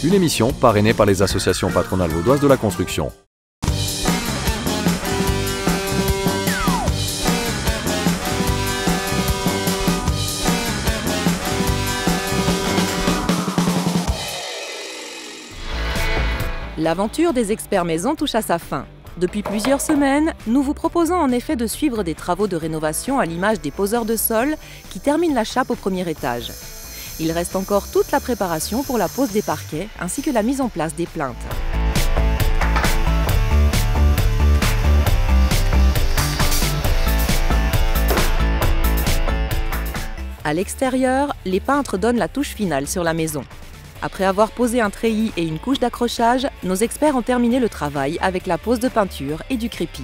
Une émission parrainée par les associations patronales vaudoises de la construction. L'aventure des experts maison touche à sa fin. Depuis plusieurs semaines, nous vous proposons en effet de suivre des travaux de rénovation à l'image des poseurs de sol qui terminent la chape au premier étage. Il reste encore toute la préparation pour la pose des parquets ainsi que la mise en place des plinthes. À l'extérieur, les peintres donnent la touche finale sur la maison. Après avoir posé un treillis et une couche d'accrochage, nos experts ont terminé le travail avec la pose de peinture et du crépi.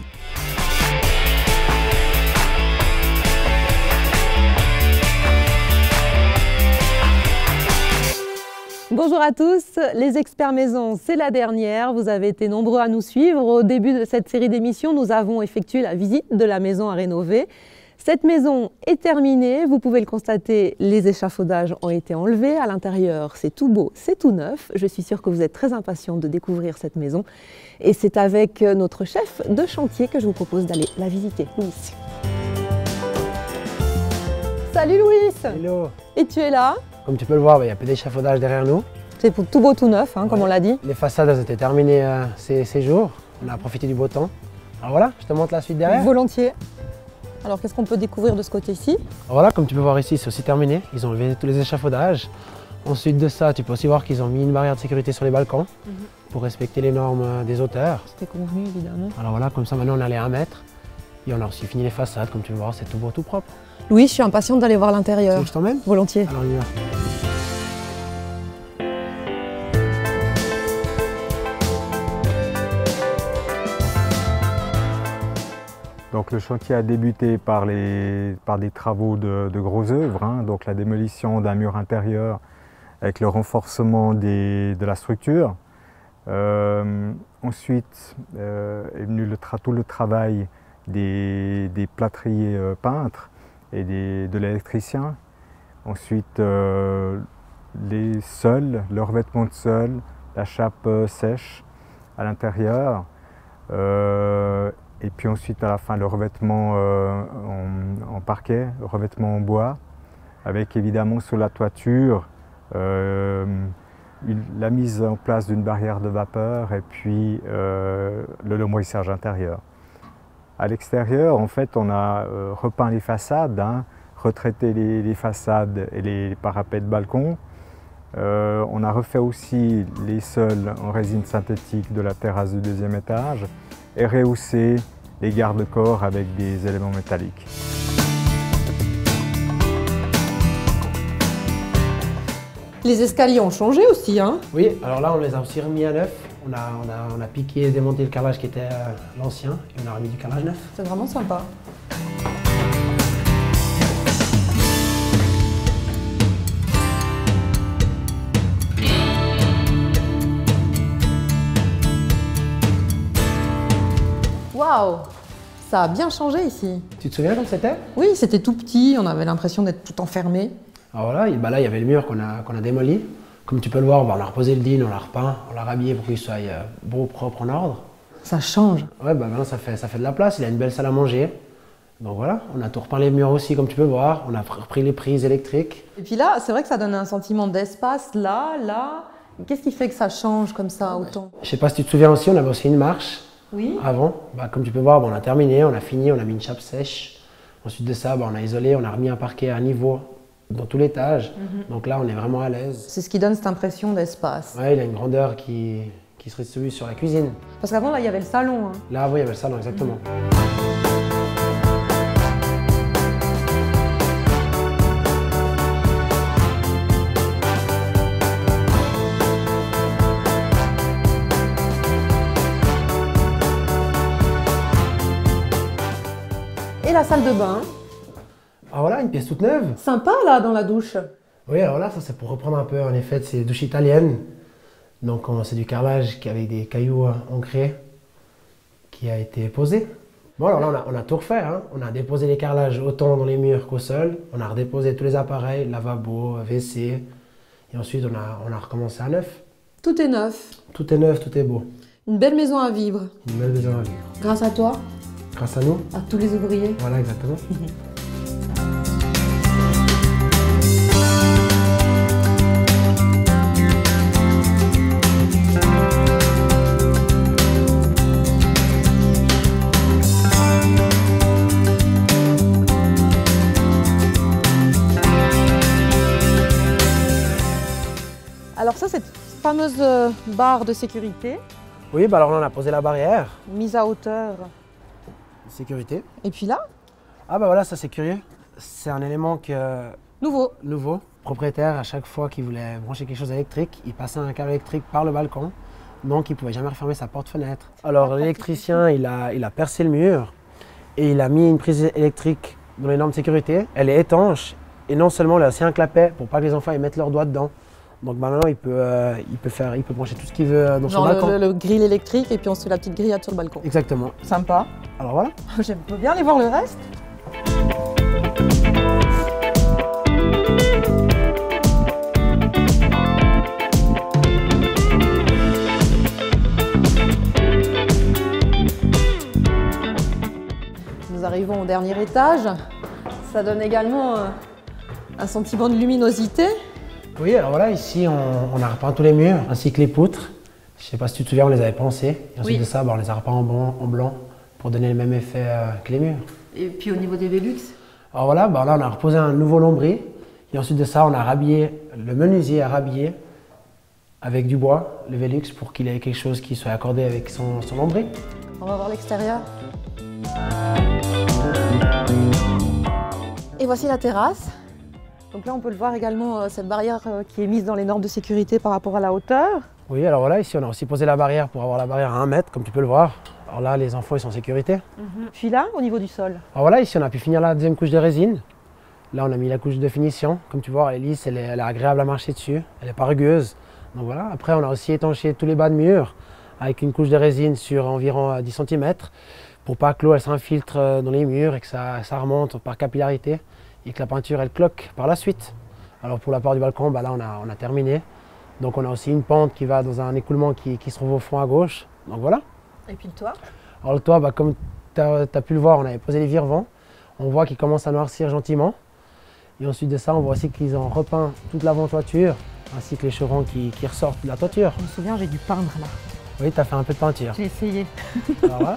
Bonjour à tous, les experts maison, c'est la dernière. Vous avez été nombreux à nous suivre. Au début de cette série d'émissions, nous avons effectué la visite de la maison à rénover. Cette maison est terminée, vous pouvez le constater, les échafaudages ont été enlevés. À l'intérieur, c'est tout beau, c'est tout neuf. Je suis sûre que vous êtes très impatients de découvrir cette maison. Et c'est avec notre chef de chantier que je vous propose d'aller la visiter, Louis. Salut Louis! Hello! Et tu es là? Comme tu peux le voir, il y a peu d'échafaudage derrière nous. C'est pour tout beau, tout neuf, comme on l'a dit. Les façades elles étaient terminées ces jours. On a profité du beau temps. Alors voilà, je te montre la suite derrière. Volontiers. Alors qu'est-ce qu'on peut découvrir de ce côté-ci? Voilà, comme tu peux voir ici, c'est aussi terminé. Ils ont enlevé tous les échafaudages. Ensuite de ça, tu peux aussi voir qu'ils ont mis une barrière de sécurité sur les balcons pour respecter les normes des hauteurs. C'était convenu, évidemment. Alors voilà, comme ça maintenant on allait à 1 mètre. Et on a aussi fini les façades, comme tu peux voir, c'est tout beau, tout propre. Louis, je suis impatiente d'aller voir l'intérieur. Tu veux que je t'emmène? Volontiers. Alors on y va. Donc le chantier a débuté par des travaux de gros œuvres, donc la démolition d'un mur intérieur avec le renforcement de la structure. Ensuite est venu tout le travail des plâtriers peintres et de l'électricien. Ensuite les sols, le revêtement de sol, la chape sèche à l'intérieur. Et puis ensuite à la fin le revêtement en parquet, le revêtement en bois, avec évidemment sur la toiture la mise en place d'une barrière de vapeur et puis le lambrissage intérieur. À l'extérieur, en fait, on a repeint les façades, retraité les façades et les parapets de balcon. On a refait aussi les sols en résine synthétique de la terrasse du 2e étage et rehaussé les garde-corps avec des éléments métalliques. Les escaliers ont changé aussi, Oui, alors là on les a aussi remis à neuf. On a piqué et démonté le carrelage qui était l'ancien et on a remis du carrelage neuf. C'est vraiment sympa. Waouh! Ça a bien changé ici. Tu te souviens quand c'était? Oui, c'était tout petit, on avait l'impression d'être tout enfermé. Alors voilà, là il y avait le mur qu'on a démoli. Comme tu peux le voir, on a reposé le din, on l'a repeint, on l'a rhabillé pour qu'il soit beau, propre, en ordre. Ça change. Ouais, maintenant ça fait de la place, il a une belle salle à manger. Donc voilà, on a tout repeint les murs aussi comme tu peux voir, on a repris les prises électriques. Et puis là, c'est vrai que ça donne un sentiment d'espace, là. Qu'est-ce qui fait que ça change comme ça autant? Je sais pas si tu te souviens aussi, on avait aussi une marche. Oui. Avant. Comme tu peux voir, on a terminé, on a fini, on a mis une chape sèche. Ensuite de ça, on a isolé, on a remis un parquet à niveau dans tout l'étage. Donc là, on est vraiment à l'aise. C'est ce qui donne cette impression d'espace. Ouais, il a une grandeur qui se distribue sur la cuisine. Parce qu'avant, là, il y avait le salon. Là, oui, il y avait le salon, exactement. Et la salle de bain. Ah voilà, une pièce toute neuve. Sympa là dans la douche. Oui, alors là, ça c'est pour reprendre un peu en effet de ces douches italiennes. Donc c'est du carrelage avec des cailloux ancrés qui a été posé. Bon alors là on a tout refait, on a déposé les carrelages autant dans les murs qu'au sol. On a redéposé tous les appareils, lavabo, WC. Et ensuite on a recommencé à neuf. Tout est neuf. Tout est neuf, tout est beau. Une belle maison à vivre. Une belle maison à vivre. Grâce à toi, Grâce à nous. à tous les ouvriers. Voilà, exactement. Alors ça, cette fameuse barre de sécurité, Oui, bah alors là, on a posé la barrière. mise à hauteur. Sécurité. Et puis là, Ah bah voilà, ça c'est curieux. C'est un élément nouveau. nouveau. Le propriétaire, à chaque fois qu'il voulait brancher quelque chose d'électrique, il passait un câble électrique par le balcon. Donc il ne pouvait jamais refermer sa porte-fenêtre. Alors l'électricien, il a percé le mur et il a mis une prise électrique dans les normes de sécurité. Elle est étanche et non seulement il a aussi un clapet pour pas que les enfants ils mettent leurs doigts dedans. Donc maintenant il peut brancher tout ce qu'il veut dans son Genre balcon. le grill électrique et puis on se fait la petite grillade sur le balcon. Exactement. Sympa. Alors voilà. Je peux bien aller voir le reste. Nous arrivons au dernier étage. Ça donne également un sentiment de luminosité. Oui, alors voilà, ici on a repeint tous les murs ainsi que les poutres. Je ne sais pas si tu te souviens, on les avait pensés. Et ensuite de ça, on les a repeints en blanc pour donner le même effet que les murs. Et puis au niveau des Velux, Alors voilà, là on a reposé un nouveau lambris. Et ensuite de ça, on a rhabillé, le menuisier a rhabillé avec du bois, le Velux, pour qu'il ait quelque chose qui soit accordé avec son lambris. on va voir l'extérieur. Et voici la terrasse. Donc là, on peut le voir également, cette barrière qui est mise dans les normes de sécurité par rapport à la hauteur. Oui, alors voilà, ici on a aussi posé la barrière pour avoir la barrière à 1 mètre, comme tu peux le voir. Alors là, les enfants ils sont en sécurité. Puis là, au niveau du sol. Alors voilà, ici on a pu finir la deuxième couche de résine. Là, on a mis la couche de finition. Comme tu vois, elle est lisse, elle est agréable à marcher dessus. Elle n'est pas rugueuse. Donc voilà, après on a aussi étanché tous les bas de mur avec une couche de résine sur environ 10 cm pour pas que l'eau s'infiltre dans les murs et que ça remonte par capillarité et que la peinture elle cloque par la suite. Alors pour la part du balcon, là on a terminé. Donc on a aussi une pente qui va dans un écoulement qui se trouve au fond à gauche. Donc voilà. Et puis le toit. Alors le toit, comme tu as pu le voir, on avait posé les virevents. On voit qu'il commence à noircir gentiment. Et ensuite de ça, on voit aussi qu'ils ont repeint toute l'avant-toiture ainsi que les chevrons qui ressortent de la toiture. Je me souviens, j'ai dû peindre là. Oui, tu as fait un peu de peinture. J'ai essayé. Alors voilà.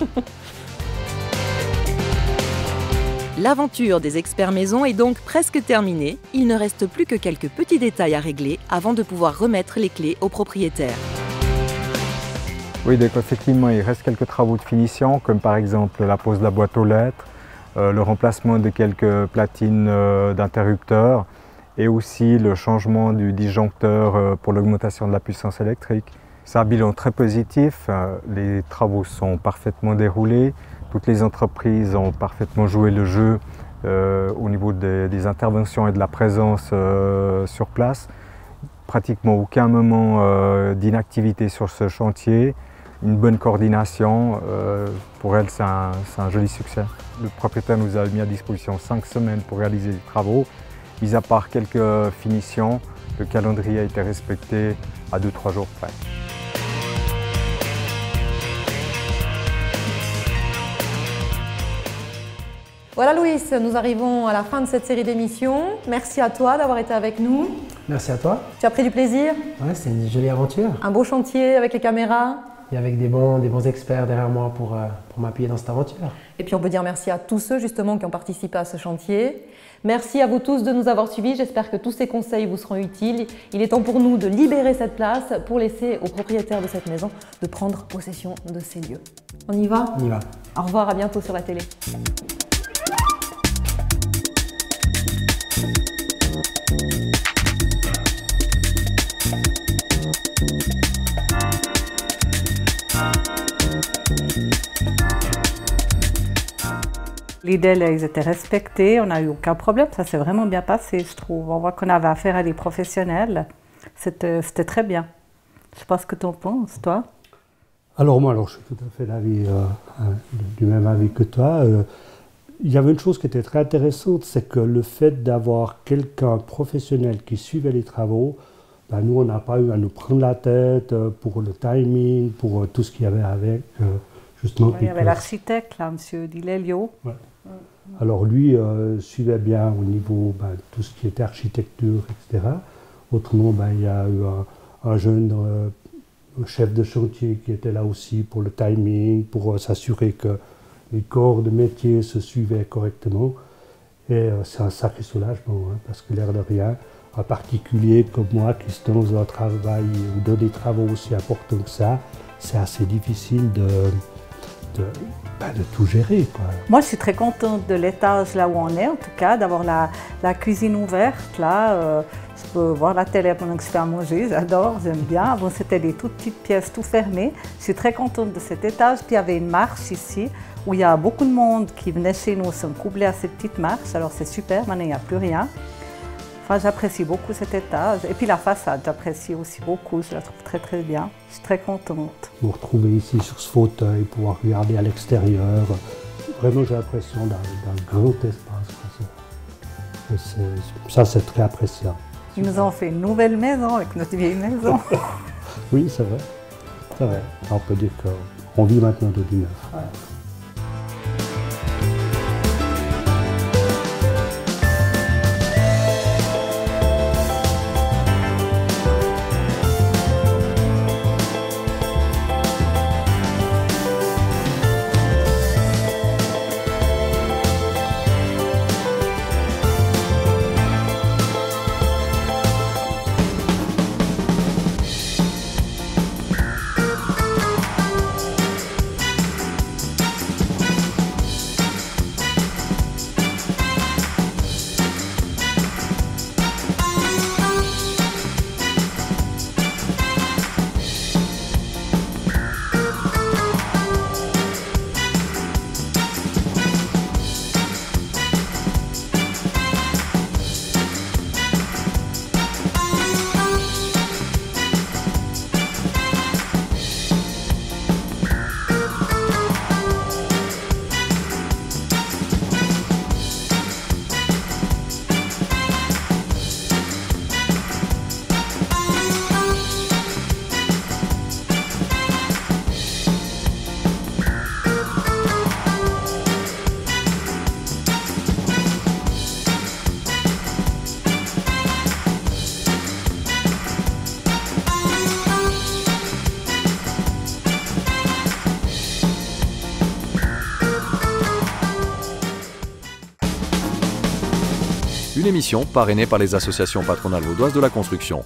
L'aventure des experts maison est donc presque terminée. Il ne reste plus que quelques petits détails à régler avant de pouvoir remettre les clés aux propriétaires. Oui, donc effectivement, il reste quelques travaux de finition, comme par exemple la pose de la boîte aux lettres, le remplacement de quelques platines d'interrupteurs et aussi le changement du disjoncteur pour l'augmentation de la puissance électrique. C'est un bilan très positif, les travaux sont parfaitement déroulés, toutes les entreprises ont parfaitement joué le jeu au niveau des interventions et de la présence sur place. Pratiquement aucun moment d'inactivité sur ce chantier, une bonne coordination, pour elle c'est un joli succès. Le propriétaire nous a mis à disposition 5 semaines pour réaliser les travaux. Mis à part quelques finitions, le calendrier a été respecté à 2-3 jours près. Voilà Louis, nous arrivons à la fin de cette série d'émissions. Merci à toi d'avoir été avec nous. Merci à toi. Tu as pris du plaisir? Ouais, c'est une jolie aventure. Un beau chantier avec les caméras. Et avec des bons experts derrière moi pour m'appuyer dans cette aventure. Et puis on peut dire merci à tous ceux justement qui ont participé à ce chantier. Merci à vous tous de nous avoir suivis. J'espère que tous ces conseils vous seront utiles. Il est temps pour nous de libérer cette place pour laisser aux propriétaires de cette maison de prendre possession de ces lieux. On y va? On y va. Au revoir, à bientôt sur la télé. Les délais, ils étaient respectés, on n'a eu aucun problème, ça s'est vraiment bien passé, je trouve. On voit qu'on avait affaire à des professionnels, c'était très bien. Je sais pas ce que tu en penses, toi? Alors moi, je suis tout à fait du même avis que toi. Il y avait une chose qui était très intéressante, c'est que le fait d'avoir quelqu'un professionnel qui suivait les travaux Ben, nous, on n'a pas eu à nous prendre la tête pour le timing, pour tout ce qu'il y avait avec. Justement, il y avait l'architecte, là, M. Di Lelio. Ouais. Alors lui suivait bien au niveau tout ce qui était architecture, etc. Autrement, il y a eu un jeune chef de chantier qui était là aussi pour le timing, pour s'assurer que les corps de métier se suivaient correctement. Et c'est un sacré soulagement, hein, parce que l'air de rien, un particulier comme moi qui se lance dans un travail ou dans des travaux aussi importants que ça, c'est assez difficile de tout gérer, quoi. Moi, je suis très contente de l'étage là où on est, en tout cas, d'avoir la cuisine ouverte, là. Je peux voir la télé pendant que je fais à manger, j'adore, j'aime bien. Avant, c'était des toutes petites pièces, tout fermées. Je suis très contente de cet étage. Puis, il y avait une marche ici, où il y a beaucoup de monde qui venait chez nous, sont couplés à ces petites marches. Alors, c'est super, maintenant, il n'y a plus rien. Enfin, j'apprécie beaucoup cet étage. Et puis la façade, j'apprécie aussi beaucoup, je la trouve très très bien. Je suis très contente. Vous retrouver ici sur ce fauteuil, pouvoir regarder à l'extérieur. Vraiment, j'ai l'impression d'un grand espace. Ça, c'est très appréciable. Ils nous ont fait une nouvelle maison avec notre vieille maison. Oui, c'est vrai. C'est vrai. On peut dire qu'on vit maintenant de du neuf. Ouais. Une émission parrainée par les associations patronales vaudoises de la construction.